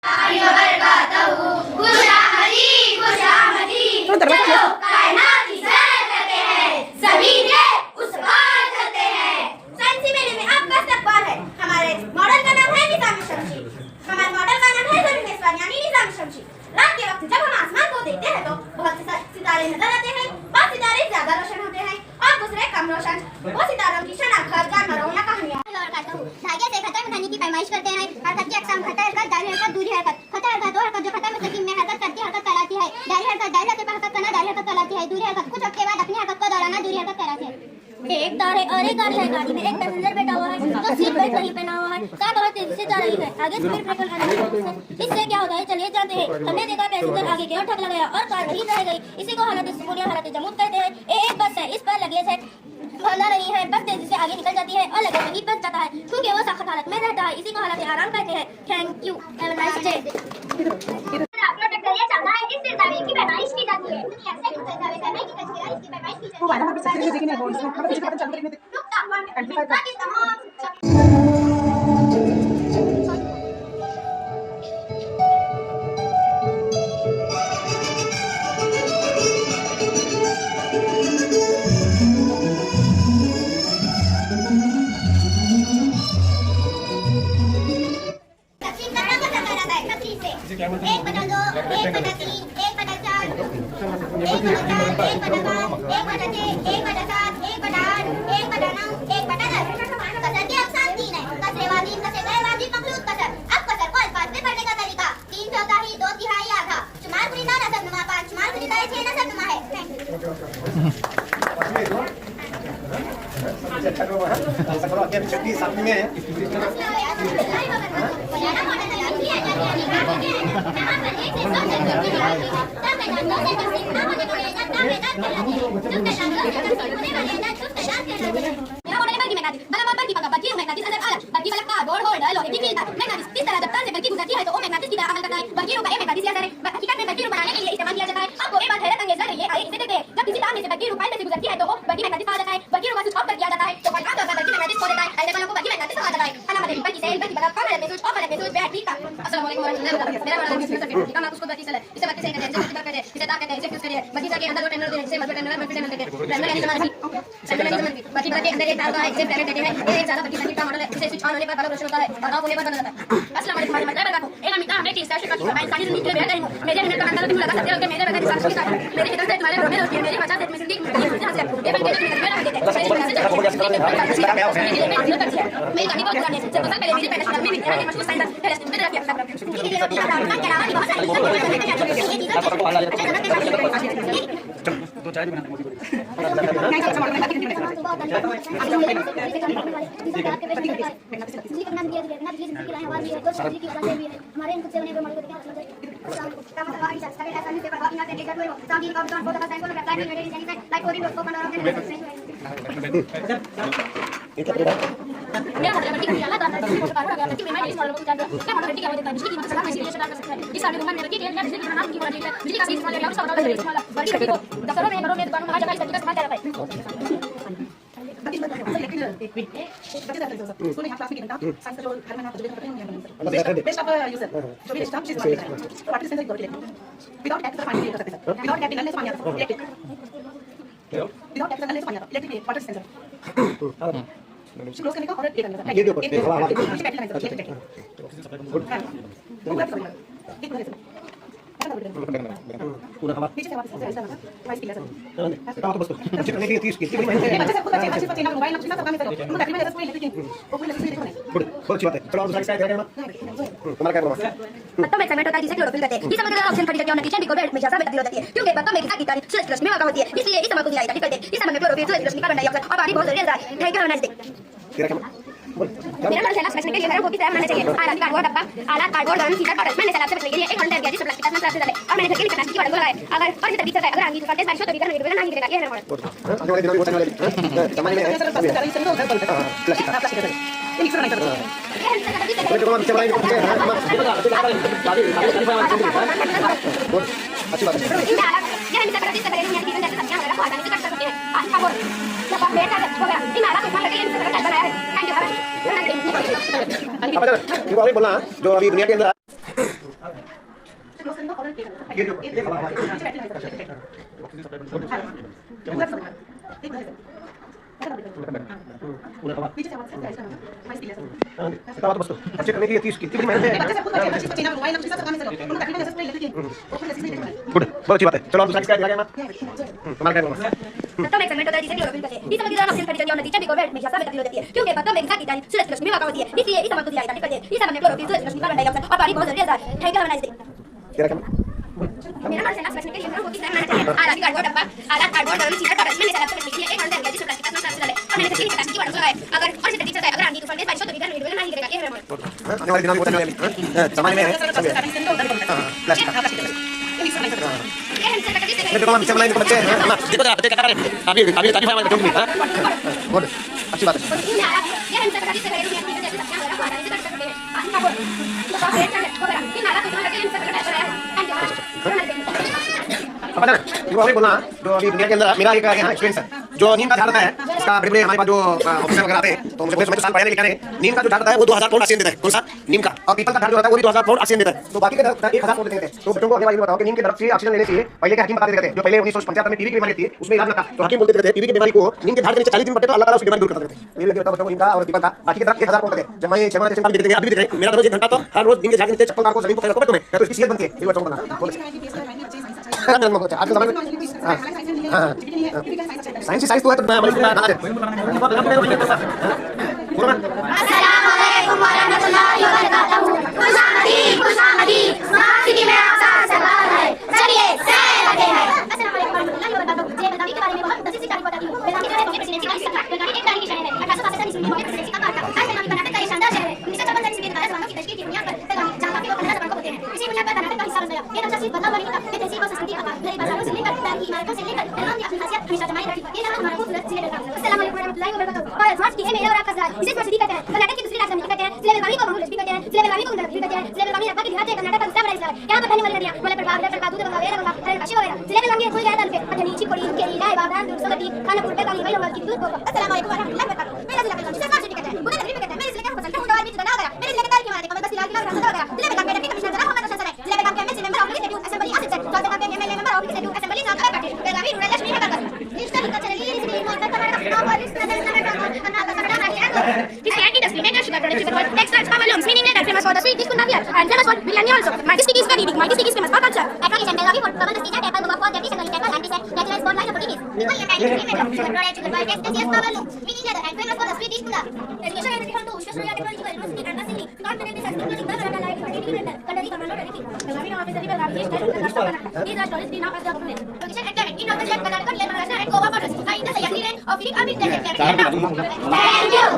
कायनात की सैर करते हैं, ज़मीन के उस पार करते हैं। साइंसी मेले में आपका इस्तकबाल है। हमारे मॉडल का नाम है निज़ाम शमशी। हमारे मॉडल का नाम है ज़मीन मेज़बान यानी निज़ाम शमशी। रात के वक्त जब हम आसमान को देखते हैं तो बहुत से सितारे नजर आते हैं। बाज़ सितारे ज्यादा रोशन होते हैं और दूसरे कम रोशन। वो सितारों की शनाख्त जानवरों या कहानियाँ धागे से खतर बनाने की पैमाइश करते हैं। हरकत की अक़साम खतर हरकत, दायरी हरकत, दूरी हरकत। खतर हरकत वो हरकत जो खतर मुस्तकीम में हरकत करती हरकत कहलाती है। दायरी हरकत दायरे पर हरकत करना दायरी हरकत कहलाती है। दूरी हरकत कुछ वक्त के बाद अपनी हरकत को दोहराना दूरी हरकत कहलाती है। एक दाढ़ है और एक गाड़ी है। गाड़ी में एक पैसेंजर बैठा हुआ है तो सीट बेल्ट नहीं पहना हुआ है। कार बहुत तेजी से जा रही है। आगे स्पीड ब्रेकर लगाना है। इससे क्या होता है चलिए जानते हैं। हमने देखा पैसेंजर आगे गया, ठक लगाया और कार वहीं रह गई। इसी को हालत सुकून या हालत जमूद कहते हैं। एक बस है, इस पर लगेज है बांधा नहीं है, बस तेजी से आगे निकल जाती है और लगेज वहीं बच जाता है क्योंकि वो सख्त हालत में रहता है। इसी को हालत आराम कहते हैं। Thank you, have a nice day. इस सितारे की पैमाइश की जाती है। ऐसे सितारे करने की तस्वीर इसकी पैमाइश की जाती है। एक बटा दो, एक बटा तीन, एक बटा चार, एक बटा चार, एक बटा पाँच, एक बटा छः, एक बटा सात, एक बटा आठ, एक बटा नौ, एक बटा 10। कसर की अक़साम 3 है। कसरे वाजिब, कसरे गैर वाजिब, मखलूत कसर। अब कसर को अल्फाज में पढ़ने का तरीका 3 चौथाई, 2 तिहाई, आधा। शुमार कुनिदा नसबनुमा 5, शुमार कुनिदा 6 नसबनुमा है। दो चाय भी बनाना क्लोज करने का और ये करने का ये पूरा हवा पीछे से वापस ऐसा ना वाइस की लेसन तो बस अच्छे करने के 30 की अच्छे से बच्चे ना मोबाइल ना सब काम करो तुम तकरीबन 10 मिनट लेते हैं वो कोई लेसन देखो नहीं बहुत अच्छी बात है चलो और दूसरी साइड करें ना तुम्हारा क्या प्रॉब्लम है पत्तों में सेगमेंट होता है जिसे क्लोरोफिल कहते हैं। इस समय का ऑक्सीजन फटी जाती है और निकोल में ज्यादा में तब्दील होती है क्योंकि पत्तों में किसी की तारीफ सूरज रश्मि में होती है इसलिए इस समय को दिया जाता है। इस समय में क्लोरोफिल सूरज रश्मि कार्बन डाइऑक्साइड और पानी बहुत जरूरी होता है। Thank you have a nice day. तेरा क्या मेरा नाम शैला बचने के लिए को किस तरह बनाना चाहिए। आला कार्डबोर्ड डब्बा, आला कार्डबोर्ड गन सीधा कागज। मैंने सलाद से बचने के लिए 1 घंटा दिया जिस प्लास्टिक का साथ डाले और मैंने घर के लिए प्लास्टिक की बॉटल लगाए। अगर और इस तरीके से अगर आगे करते बारिश हो तो भी घर में नहीं गिरेगा। ये है मॉडल आने वाले दिनों में होने वाले सामान में है प्लास्टिक ये मिक्सर नहीं करता ये जो हम नीचे बनाएंगे अच्छी बात है। ये हम करते हैं ये चीजें जैसे सब्जियां वगैरह खाने की कर सकते हैं। अच्छा बोल जब आप बेटा हो गया इन आला कुछ लगे इन सब बनाया है। Thank you. अब ये बोलना जो अभी दुनिया के अंदर ये जो बस करने की 30 कितनी मेहनत है। गुड, बहुत अच्छी बात है। चलो आप दूसरा किसका दिया गया ना तुम्हारा क्या बोलना। पत्तों में एक सेगमेंट होता है जिसे क्लोरोफिल कहते हैं। इस समय की दौरान ऑक्सीजन खड़ी और नतीजे भी कोवलेंट में हिस्सा में तब्दील हो जाती है क्योंकि पत्तों में इंसान की तारीफ सूरज की रोशनी में वाक़ होती है। इसलिए इस समय को दिया जाता है इस समय में क्लोरोफिल सूरज की रोशनी कार्बन डाइऑक्साइड और पानी बहुत जरूरी है। Thank you have a nice day. तेरा क्या मेरा नाम सेना बचने के लिए हमको किस तरह बनाना चाहिए। आधा कार्डबोर्ड डब्बा आधा कार्डबोर्ड और चीज़ का इसमें मिसाल आपको लिखिए एक और जिस प्लास्टिक का सामान डाले और मैंने तकनीक की बात है अगर और से टीचर है अगर आंधी तूफान के बारिश हो तो भी घर में वीडियो नहीं करेगा ये है मेरा आने वाले दिनों में होने वाली सामान्य में है प्लास्टिक मेरे को पीछे बनाए बच्चे हैं ना देखो आप क्या कर रहे हैं अभी तारीफ है हमारे हां गुड अच्छी बात है ये हम सब से करेंगे अपनी जैसे सब क्या हो रहा है इसे कर सकते हैं आना बोल तो बात है कि नाला तो लगे इन सब कर रहा है पता है जो अभी बोला जो अभी दुनिया के अंदर मेरा एक एक्सपीरियंस है जो नीम का झाड़ होता है इसका बड़े-बड़े हमारे पास जो ऑफिसर वगैरह आते हैं तो मुझे साल पढ़ाने लिखाने नीम का जो झाड़ होता है वो 2000 पाउंड ऑक्सीजन देता है। कौन सा नीम का और पीपल का झाड़ जो होता है वो भी 2000 पाउंड ऑक्सीजन देता है। तो बाकी के 1000 पाउंड देते हैं। तो बच्चों को अगली बार बताओ कि नीम के दरख्त से ऑक्सीजन लेने चाहिए। पहले के हकीम बताते थे जो पहले 1975 में टीबी की बीमारी थी उसमें इलाज ना था तो हकीम बोलते थे टीबी की बीमारी को नीम के झाड़ के नीचे 40 दिन बैठे तो अल्लाह ताला उसकी बीमारी दूर कर देते थे। ये लगे बताओ बच्चों को नीम का और पीपल का बाकी के दरख्त 1000 पाउंड देते हैं। जब मैं 6 महीने से देखते थे अभी भी देख रहे मेरा रोज 1 घंटा तो हर रोज नीम के झाड़ के नीचे चप्पल मार को जमीन पर रखो तुम्हें तो इसकी सेहत बनती है। ये बच्चों को बोलना आज के ज़माने में साइंस तो है तो मैं अस्सलाम वालेकुम वरहमतुल्लाहि वबरकातुहू। खुशामदी स्मार्ट सिटी में आपका स्वागत है। चलिए सैर करते हैं। अस्सलाम वालेकुम वरहमतुल्लाहि वबरकातुहू। जे बेलगावी के बारे में बहुत तफसील से जानकारी बताती हूँ। बेलगावी जो है वो प्रेसिडेंसी का हिस्सा था। बेलगावी एक तारीखी शहर है। 1865 ईस्वी में प्रेसिडेंसी का कार्ड था। आज बेलगावी कर्नाटक का एक शानदार शहर है। 1956 ईस्वी में 12 की तशकील की बुनियाद पर बेलगावी जहाँ काफी लोग कन्नड़ जबान को बोलते हैं इसी बुनियाद पर कर्नाटक का हिस्सा बन गया। ये नक्शा सिर्फ बदलाव नहीं होता ये तहजीब और संस्कृति का घरेलू बाजारों से लेकर शहर की इमारतों से लेकर बेलगाम की अपनी खासियत हमेशा जमाई रखी। ये नाम हमारा खूबसूरत जिले बेलगाम। अस्सलाम वालेकुम वरहमतुल्लाहि वबरकातुहू। और स्मार्ट सिटी है मेरा और आपका शहर। इसे स्मार्ट सिटी कहते हैं। कर्नाटक की दूसरी राजधानी कहते हैं। जिले बेलगावी को बहुलक्ष्मी कहते हैं। जिले बेलगावी को गुंडलगढ़ी कहते हैं। जिले बेलगावी रब्बा की देहात है। कर्नाटक का दूसरा बड़ा हिस्सा है। यहाँ पर बहने वाली नदियाँ मलप्रभा दूधगंगा वेदगंगा हरिणकाशी वगैरह। जिले बेलगावी के कुल 11 तालुके पटनी चिकोड़ी केरी राय बाबरान दुर्सगति खानापुर बेलगावी वैलोंगल किंतूर कोको। अस्सलाम वालेकुम वरहमतुल्लाहि वबरकातुहू। मेरा जिला बेलगावी जिसे स्मार्ट सिटी कहते हैं। मुझे तकरीब कहते हैं। मेरे जिले का पसंद है उड़ान में जितना गया। मेरे जिले के तारीखी मारने का बस इलाज का रास्ता वगैरह। जिले बेलगावी के कमिश्नर जनाब मोहम्मद हसन है। जिले बेलगावी के MLC member of legislative assembly Asif sir. जिले बेलगावी के MLA member of legislative assembly Sagar Patil. Belagavi rural Lakshmi Nagar digital कचरेली रिसीव मोटर कर्नाटक और इस नगर This candy does remain a sugar product with textiles, power looms, meaning that famous for the sweet disco navier and famous for biryani also. My district is very big. My district is famous for culture. Attraction and Belgavi for common stage and temple for traditional temple and descent natural sport line of Portuguese. People in Chinese sugar product sugar by textiles, power looms, meaning that and famous for the sweet disco. Education and different tools, special technological university and Nasiri. Not many business including the Karnataka Life, Kandari Commando Relic. Belgavi now officially Belgavi is These are tourist now as the government. Location and talent in Northern Karnataka, Maharashtra and Goa borders. I in the Sayakri land of Philip Amit Thank you.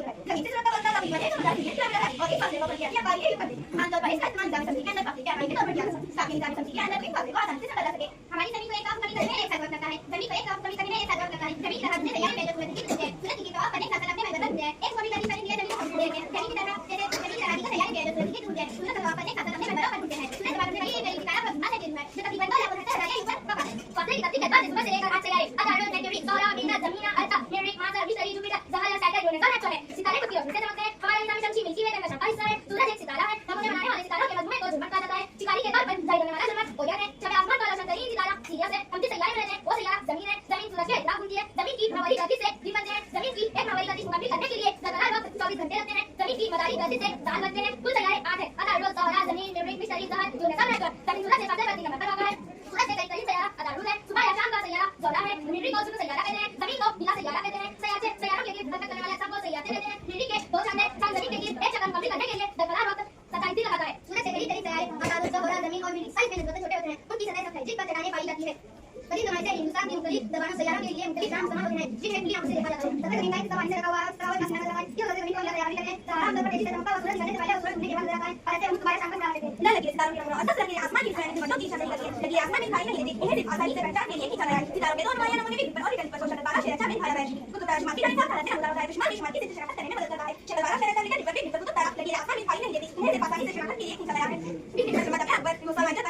है। जमीन से जुड़ा का कभी बने तो बता दीजिए क्या है और इस फैसले को प्रक्रिया का ये करते हैं। आमतौर पर इसका इस्तेमाल निजामी समिति के अंदर प्रक्रिया के तौर पर किया जाता है ताकि निजामी समिति के अंदर एक फैसले को आसानी से समझा जा सके। हमारी सभी को एक काम कभी करने एक साथ करता है। सभी को एक काम कभी करने एक साथ करता है। सभी तरह से तैयारी में जो पूरी चीज है सूरज की तो करने का करने में मदद है। एक कभी कभी करेंगे जब हम देते हैं सभी की तरह जैसे सभी तरह की तैयारी में जो सूरज की टूट है सूरज का करने का करने में मदद करते हैं। सूरज बारे में ये मेरी किताब पर आने दिन में जो तकरीबन 2 लाख है ऊपर पका है। फसली गति के बाद सुबह से लेकर आज तक आए अदालत में टेरिक सौरा बिना जमीन अर्थ न्यूट्रिक मास रिसर्च जुपिटर जहाज सैटेलाइट होने का अच्छा है। सितारे को किलोमीटर से चमकते हैं। हमारे निजामी शमसी मिल्की वे का छोटा हिस्सा है। सूरज एक सितारा है। नमूने बनाने वाले सितारों के मजमूए को झुमट कहा जाता है। शिकारी के तौर पर जाहिर होने वाला झुमट ओरियन है। जब आसमान का रोशन तरीन सितारा सीरियस है। हम जिस सैयारे में रहते हैं वो सैयारा जमीन है। जमीन सूरज के इतराफ घूमती है। जमीन की भ्रमणी गति से दिन बनते हैं। जमीन की एक भ्रमणी गति मुकाबले करने के लिए लगातार वक्त 24 घंटे लगते हैं। जमीन की मदारी गति से साल बनते हैं। कुल सैयारे 8 है। अदालत सौरा जमीन न्यूट्रिक मिस्टरी जहाज जो सब रहकर जमीन सूरज से सबसे बढ़कर नंबर होगा है। सूरज के कई सैयारा अदालत है। सुबह या शाम का सैयारा जोड़ा है। न्यूट्रिक को सुबह सैयारा कहते हैं। जमीन को नीला सैयारा कहते हैं। सैयारों के लिए भटक करने वाले सबको सैयारे कहते हैं। न्यूट्रिक के 2 चंद जमीन के लिए एक चक्कर कंप्लीट करने के लिए दरबार वक्त 27 लगाता है। सूरज से कई सैयारे अदालत सौरा जमीन और मिल्की साइज में छोटे होते हैं। उनकी सतह सतह जिस पर चट्टानें पाई जाती है। करीब जमाने से हिंदुस्तान के मुख्तलिफ दरबारों सैयारों के लिए मुख्तलिफ नाम इस्तेमाल होते हैं जिन्हें दुनिया में देखा जाता है। तथा जमीन का इस्तेमाल से लगा हुआ है और मशीन लगा हुआ है। ये जमीन को तैयारी करते हैं। आम तौर पर जैसे चमकता हुआ सूरज निकलने से पहले सूरज उगने के बाद रहता है और ऐसे हम तुम्हारे सामने बना लेते हैं। न लगे सितारों की रंगों असर करके आसमान की दिखाई बच्चों की शक्ल करके लेकिन आसमान में दिखाई नहीं देती। इन्हें सिर्फ आसानी से पहचान के लिए खींचा गया है। सितारों के दो नुमाया नमूने भी और निकल पर शक्ल बारह शेर अच्छा में दिखाया गया है। कुतुब तारा शुमार की तरह खाना देना होता है। शुमार की शक्ल करने में मदद करता है। शक्ल बारह शेर अच्छा निकल पर भी कुतुब तारा लेकिन आसमान में दिखाई नहीं देती। इन्हें सिर्फ आसानी से शनाख्त के लिए खींचा गया है। बिग डिपर मतलब अकबर मुसलमान के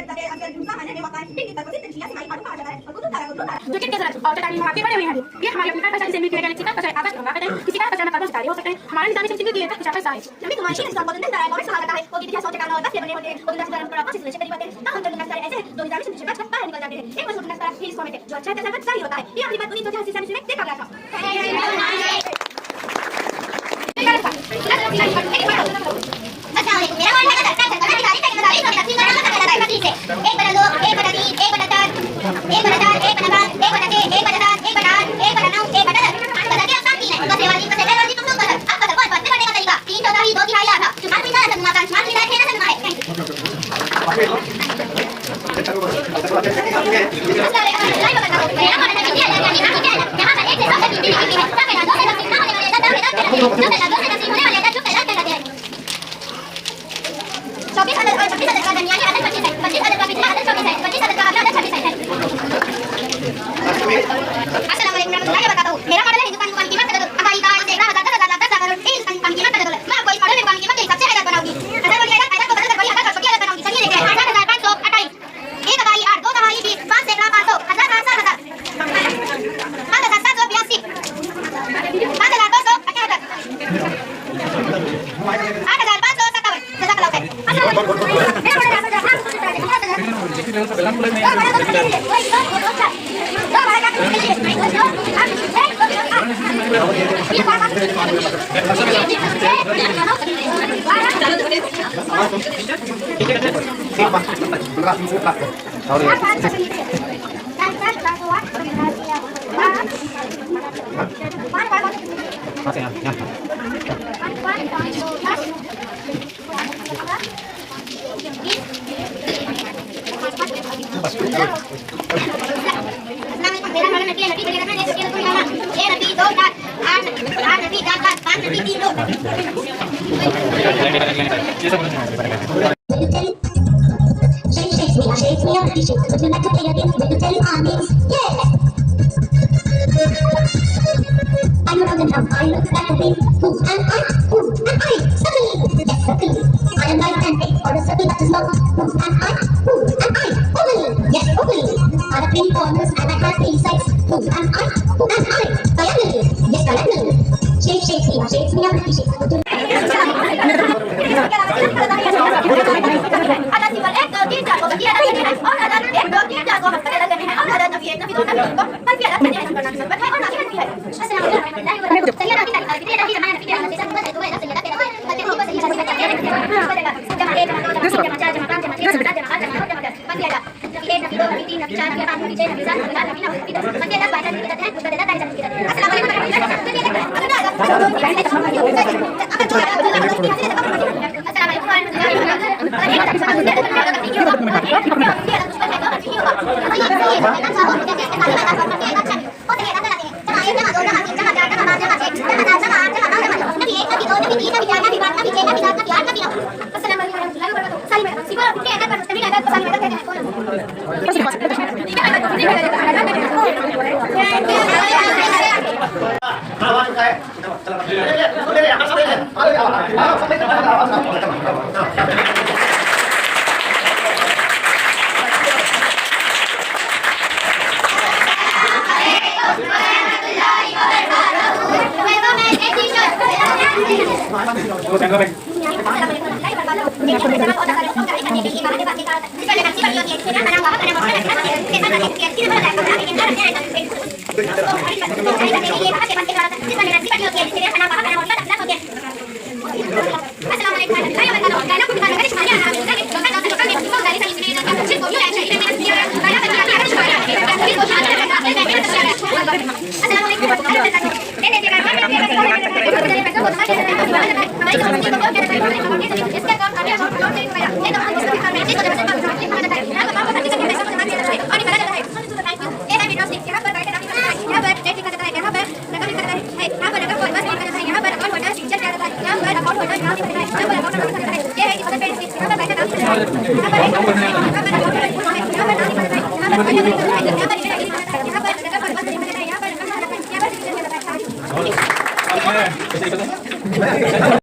तबे अगर दूसरा माने में वाक़ है। बिग डिपर को सिर्फ चिड़िया से माइक कहा जाता है और कुतुब तारा को जो कितने सारे और चट्टानी वहां पे बने हुए हैं। ये हमारे अपनी भाषा से मिलकर गैलेक्सी का कचरा आकाश गंगा कहते हैं। किसी का कचरा में कार्बन सितारे हो सकते हैं। हमारे निजामी शमसी के लिए कुछ ऐसा है। जमीन तुम्हारी शीश का बदल देता है और सवाल करता है वो कितनी सोच का और बस बने होते हैं। और दूसरा तरफ पर आपस में करीब आते हैं। ना हम तो निकाल ऐसे दो निजामी शमसी से बाहर निकल जाते हैं। एक मशहूर नक्शा है इसको में जो अच्छा है तसल्लुत सही होता है। ये अपनी बात 1980 में देखा गया था। मेरा मन है कि सरकार अधिकारी का मदारी को तकसीम करना है तकसीम से 1/2 1/3 1/4 1/4 1/5 1/6 1/7 1/8 1/9 1/10 बदल के आसान 3 है बस वाली बस वाली तुम लोग बदल अब बदल कौन पढ़ने का तरीका 3 चौथाई 2 तिहाई आधा शुमार भी ना संगमा का शुमार भी ना है ना संगमा है। मेरा मन है कि यहां पर 1 से 7 की गिनती है ताकि 2 से 10 ना होने वाले 10 होने वाले 2 से 10 होने वाले 10 जो पहला कहते हैं 24,000 और 26,000 का दरमियानी आदत 25 है। 25,000 का पिछला आदत 24 है। 25,000 का अगला आदत 26 है। अस्सलाम वालेकुम रहमतुल्लाहि व बरकातहू। मेरा मॉडल है हिंदुस्तान दुकान कीमत कर दो। अगाई का 1,000 10,000 10,000 10,000 हिंदुस्तान दुकान कीमत कर दो। मैं आपको इस मॉडल में दुकान कीमत के हिसाब से आदत बनाऊंगी। अगर बोलिए आदत को बदल कर वही आदत और छोटी आदत बनाऊंगी। चलिए देखते हैं 8,528 1 दवाई 8 2 दवाई 20 5 से 500 1000 का 7,000 5,782 5,278 8,557 जज़ाकल्लाह खैर। मेरा मॉडल नबी नबी करना है नबी तो आना ये नबी 2 4 8 नबी 4 5 नबी 3 2 Shake me up, shake but you like to play a game with the telly armies. Yeah. I'm around and down, I look like a bee. Who am I? Circle. Yes, circle. I am light and big for a circle that is long. Who am I? Oval. Yes, oval. I have 3 corners and I have 3 sides. Who am I? Diagonal. Yes, diagonal. Shake me up, shake but you Thank you.